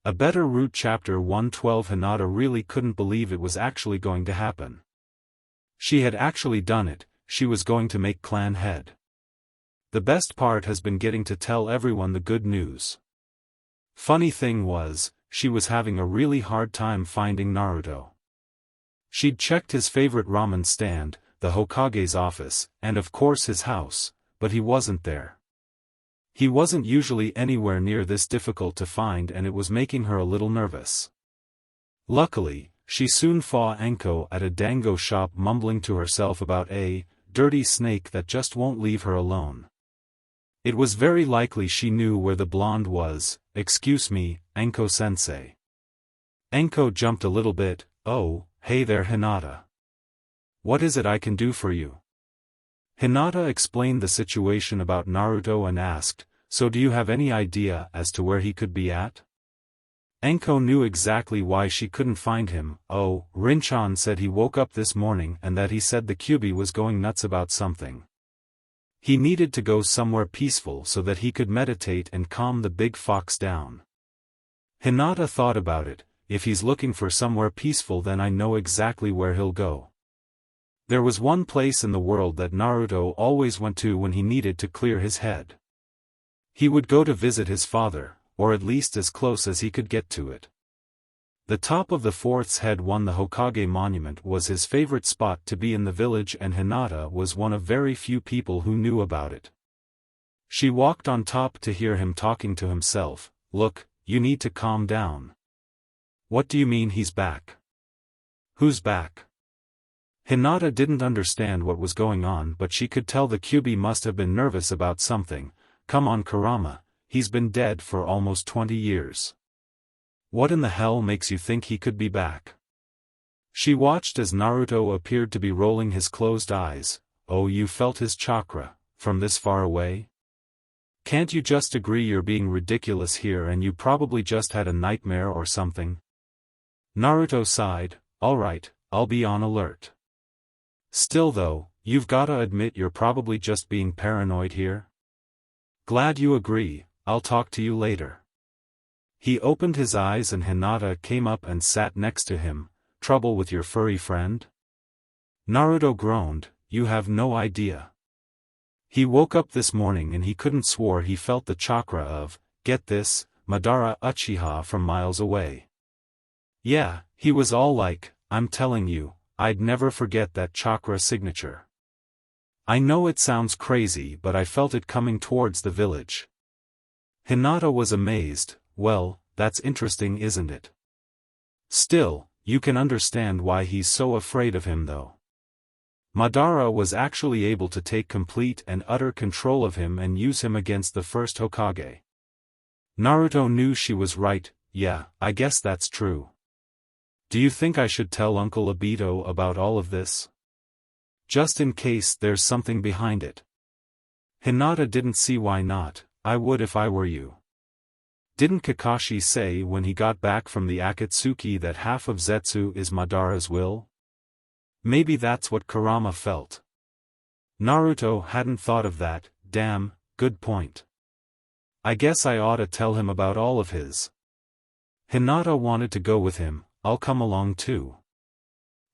A better route. Chapter 112. Hinata really couldn't believe it was actually going to happen. She had actually done it, she was going to make clan head. The best part has been getting to tell everyone the good news. Funny thing was, she was having a really hard time finding Naruto. She'd checked his favorite ramen stand, the Hokage's office, and of course his house, but he wasn't there. He wasn't usually anywhere near this difficult to find, and it was making her a little nervous. Luckily, she soon saw Anko at a dango shop mumbling to herself about a dirty snake that just won't leave her alone. It was very likely she knew where the blonde was. Excuse me, Anko-sensei. Anko jumped a little bit. Oh, hey there Hinata. What is it I can do for you? Hinata explained the situation about Naruto and asked, so do you have any idea as to where he could be at? Anko knew exactly why she couldn't find him. Oh, Rinchan said he woke up this morning and that he said the Kyuubi was going nuts about something. He needed to go somewhere peaceful so that he could meditate and calm the big fox down. Hinata thought about it. If he's looking for somewhere peaceful, then I know exactly where he'll go. There was one place in the world that Naruto always went to when he needed to clear his head. He would go to visit his father, or at least as close as he could get to it. The top of the fourth's head won the Hokage monument was his favorite spot to be in the village, and Hinata was one of very few people who knew about it. She walked on top to hear him talking to himself. Look, you need to calm down. What do you mean he's back? Who's back? Hinata didn't understand what was going on, but she could tell the Kyuubi must have been nervous about something. Come on Kurama, he's been dead for almost 20 years. What in the hell makes you think he could be back? She watched as Naruto appeared to be rolling his closed eyes. Oh, you felt his chakra, from this far away? Can't you just agree you're being ridiculous here and you probably just had a nightmare or something? Naruto sighed. Alright, I'll be on alert. Still though, you've gotta admit you're probably just being paranoid here. Glad you agree, I'll talk to you later. He opened his eyes and Hinata came up and sat next to him. Trouble with your furry friend? Naruto groaned. You have no idea. He woke up this morning and he couldn't swore he felt the chakra of, get this, Madara Uchiha from miles away. Yeah, he was all like, I'm telling you, I'd never forget that chakra signature. I know it sounds crazy, but I felt it coming towards the village. Hinata was amazed. Well, that's interesting, isn't it? Still, you can understand why he's so afraid of him though. Madara was actually able to take complete and utter control of him and use him against the first Hokage. Naruto knew she was right. Yeah, I guess that's true. Do you think I should tell Uncle Obito about all of this? Just in case there's something behind it. Hinata didn't see why not. I would if I were you. Didn't Kakashi say when he got back from the Akatsuki that half of Zetsu is Madara's will? Maybe that's what Kurama felt. Naruto hadn't thought of that. Damn, good point. I guess I ought to tell him about all of his. Hinata wanted to go with him. I'll come along too.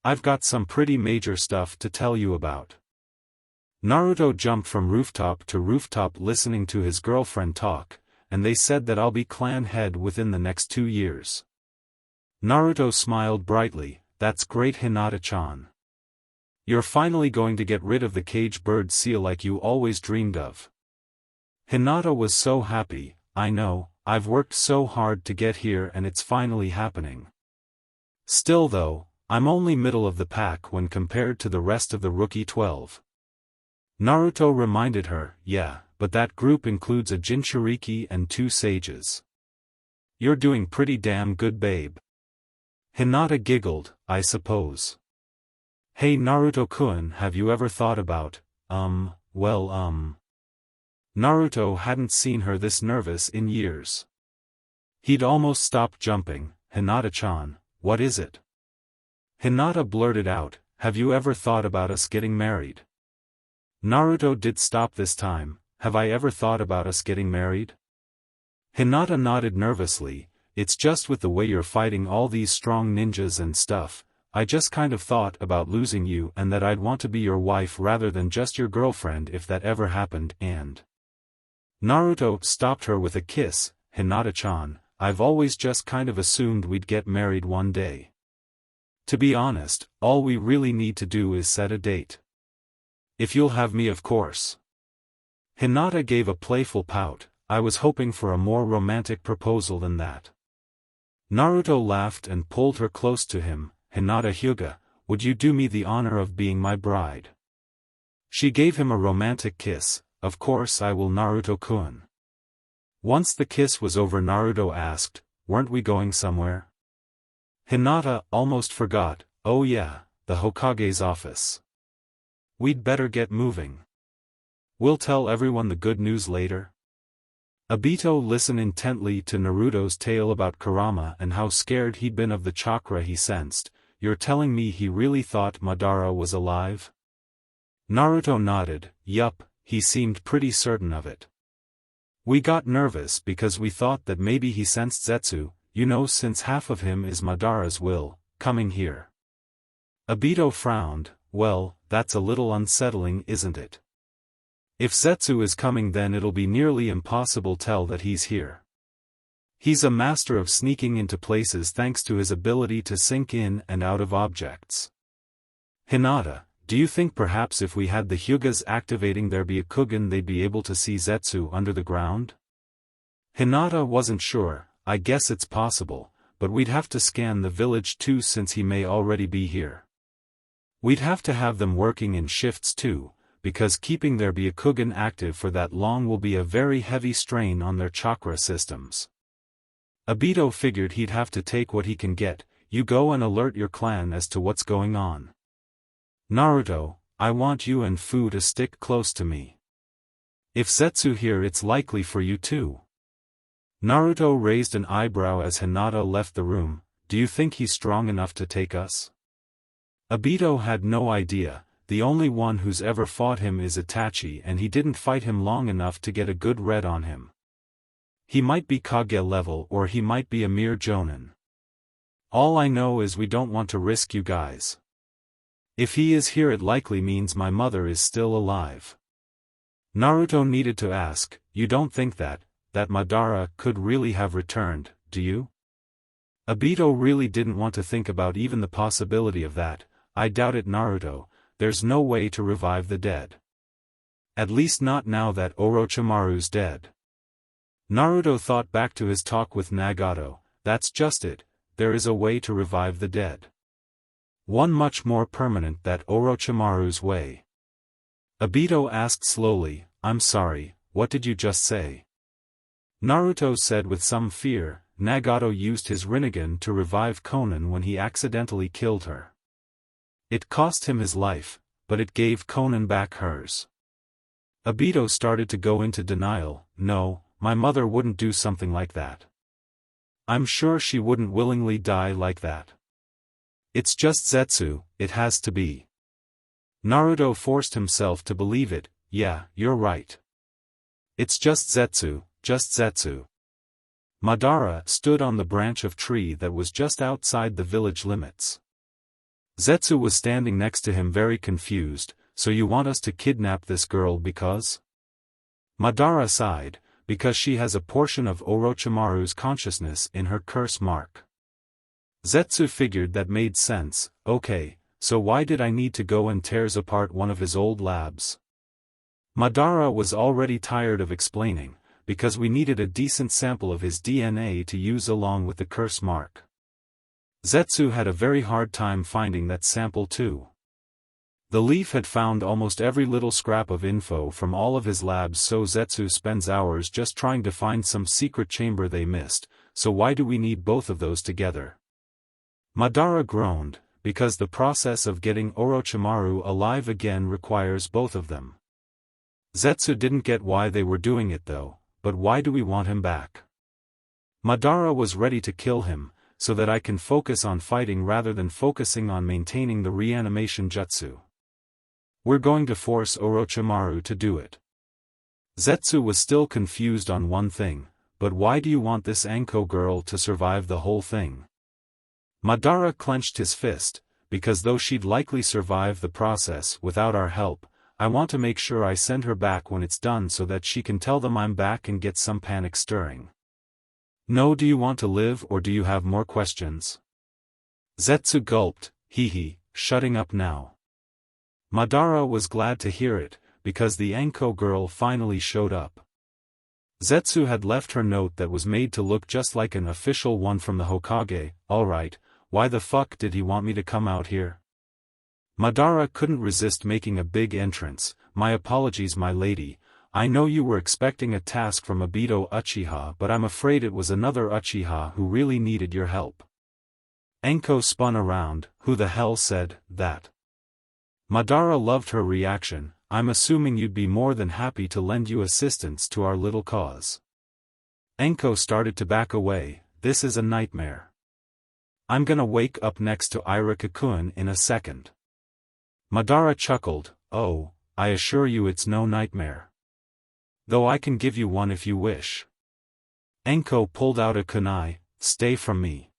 I've got some pretty major stuff to tell you about. Naruto jumped from rooftop to rooftop listening to his girlfriend talk, and they said that I'll be clan head within the next 2 years. Naruto smiled brightly. That's great Hinata-chan. You're finally going to get rid of the cage bird seal like you always dreamed of. Hinata was so happy. I know, I've worked so hard to get here and it's finally happening. Still though, I'm only middle of the pack when compared to the rest of the rookie 12. Naruto reminded her. Yeah, but that group includes a Jinchuriki and 2 sages. You're doing pretty damn good, babe. Hinata giggled. I suppose. Hey Naruto-kun, have you ever thought about, Naruto hadn't seen her this nervous in years. He'd almost stopped jumping. Hinata-chan, what is it? Hinata blurted out, have you ever thought about us getting married? Naruto did stop this time. Have I ever thought about us getting married? Hinata nodded nervously. it's just with the way you're fighting all these strong ninjas and stuff, I just kind of thought about losing you and that I'd want to be your wife rather than just your girlfriend if that ever happened. And Naruto stopped her with a kiss. Hinata-chan, I've always just kind of assumed we'd get married one day. To be honest, all we really need to do is set a date. If you'll have me, of course. Hinata gave a playful pout. I was hoping for a more romantic proposal than that. Naruto laughed and pulled her close to him. Hinata Hyuga, would you do me the honor of being my bride? She gave him a romantic kiss. Of course I will, Naruto-kun. Once the kiss was over, Naruto asked, weren't we going somewhere? Hinata almost forgot. Oh yeah, the Hokage's office. We'd better get moving. We'll tell everyone the good news later. Obito listened intently to Naruto's tale about Kurama and how scared he'd been of the chakra he sensed. You're telling me he really thought Madara was alive? Naruto nodded. Yup, he seemed pretty certain of it. We got nervous because we thought that maybe he sensed Zetsu, since half of him is Madara's will, coming here. Obito frowned. Well, that's a little unsettling, isn't it? If Zetsu is coming, then it'll be nearly impossible to tell that he's here. He's a master of sneaking into places thanks to his ability to sink in and out of objects. Hinata, do you think perhaps if we had the Hyugas activating their Byakugan they'd be able to see Zetsu under the ground? Hinata wasn't sure. I guess it's possible, but we'd have to scan the village too since he may already be here. We'd have to have them working in shifts too, because keeping their Byakugan active for that long will be a very heavy strain on their chakra systems. Obito figured he'd have to take what he can get. You go and alert your clan as to what's going on. Naruto, I want you and Fu to stick close to me. If Zetsu here, it's likely for you too. Naruto raised an eyebrow as Hinata left the room. Do you think he's strong enough to take us? Obito had no idea. The only one who's ever fought him is Itachi, and he didn't fight him long enough to get a good read on him. He might be Kage level or he might be a mere Jonin. All I know is we don't want to risk you guys. If he is here, it likely means my mother is still alive. Naruto needed to ask, you don't think that Madara could really have returned, do you? Obito really didn't want to think about even the possibility of that. I doubt it, Naruto. There's no way to revive the dead. At least not now that Orochimaru's dead. Naruto thought back to his talk with Nagato. That's just it, there is a way to revive the dead. One much more permanent than Orochimaru's way. Obito asked slowly, I'm sorry, what did you just say? Naruto said with some fear, Nagato used his Rinnegan to revive Konan when he accidentally killed her. It cost him his life, but it gave Konan back hers. Obito started to go into denial. No, my mother wouldn't do something like that. I'm sure she wouldn't willingly die like that. It's just Zetsu, it has to be. Naruto forced himself to believe it. Yeah, you're right. It's just Zetsu, just Zetsu. Madara stood on the branch of tree that was just outside the village limits. Zetsu was standing next to him, very confused. So you want us to kidnap this girl because? Madara sighed, because she has a portion of Orochimaru's consciousness in her curse mark. Zetsu figured that made sense. Okay, so why did I need to go and tears apart one of his old labs? Madara was already tired of explaining, because we needed a decent sample of his DNA to use along with the curse mark. Zetsu had a very hard time finding that sample too. The Leaf had found almost every little scrap of info from all of his labs, so Zetsu spends hours just trying to find some secret chamber they missed. So why do we need both of those together? Madara groaned, because the process of getting Orochimaru alive again requires both of them. Zetsu didn't get why they were doing it though, but why do we want him back? Madara was ready to kill him, so that I can focus on fighting rather than focusing on maintaining the reanimation jutsu. We're going to force Orochimaru to do it. Zetsu was still confused on one thing. but why do you want this Anko girl to survive the whole thing? Madara clenched his fist, because though she'd likely survive the process without our help, I want to make sure I send her back when it's done so that she can tell them I'm back and get some panic stirring. No, do you want to live or do you have more questions? Zetsu gulped, hee, shutting up now. Madara was glad to hear it, because the Anko girl finally showed up. Zetsu had left her note that was made to look just like an official one from the Hokage. Alright, why the fuck did he want me to come out here? Madara couldn't resist making a big entrance. My apologies, my lady. I know you were expecting a task from Obito Uchiha, but I'm afraid it was another Uchiha who really needed your help. Anko spun around. Who the hell said that? Madara loved her reaction. I'm assuming you'd be more than happy to lend you assistance to our little cause. Anko started to back away. This is a nightmare. I'm gonna wake up next to Iruka-kun in a second. Madara chuckled. Oh, I assure you it's no nightmare. Though I can give you one if you wish. Anko pulled out a kunai. Stay from me.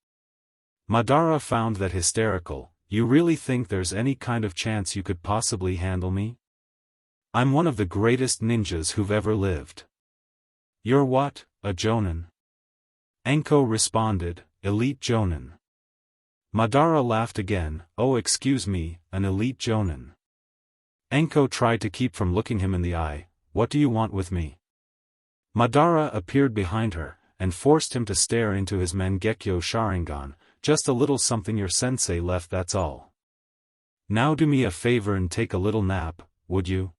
Madara found that hysterical. You really think there's any kind of chance you could possibly handle me? I'm one of the greatest ninjas who've ever lived. You're what, a jonin? Anko responded, elite jonin. Madara laughed again. Oh, excuse me, an elite jonin. Anko tried to keep from looking him in the eye. What do you want with me? Madara appeared behind her, and forced him to stare into his Mangekyo Sharingan. Just a little something your sensei left, that's all. Now do me a favor and take a little nap, would you?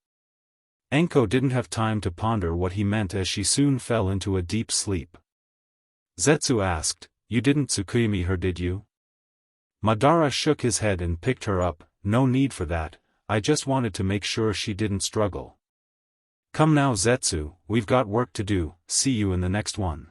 Anko didn't have time to ponder what he meant as she soon fell into a deep sleep. Zetsu asked, you didn't Tsukimi her, did you? Madara shook his head and picked her up. No need for that, I just wanted to make sure she didn't struggle. Come now Zetsu, we've got work to do. See you in the next one.